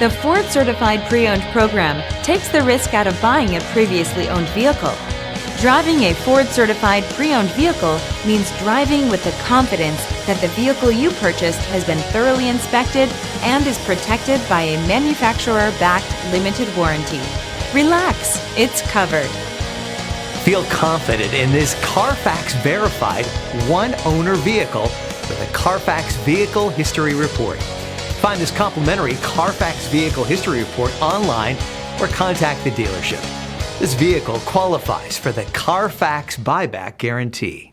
The Ford Certified Pre-Owned program takes the risk out of buying a previously owned vehicle. Driving a Ford Certified Pre-Owned vehicle means driving with the confidence that the vehicle you purchased has been thoroughly inspected and is protected by a manufacturer-backed limited warranty. Relax, it's covered. Feel confident in this Carfax verified one-owner vehicle with a Carfax Vehicle History Report. Find this complimentary Carfax Vehicle History Report online or contact the dealership. This vehicle qualifies for the Carfax Buyback Guarantee.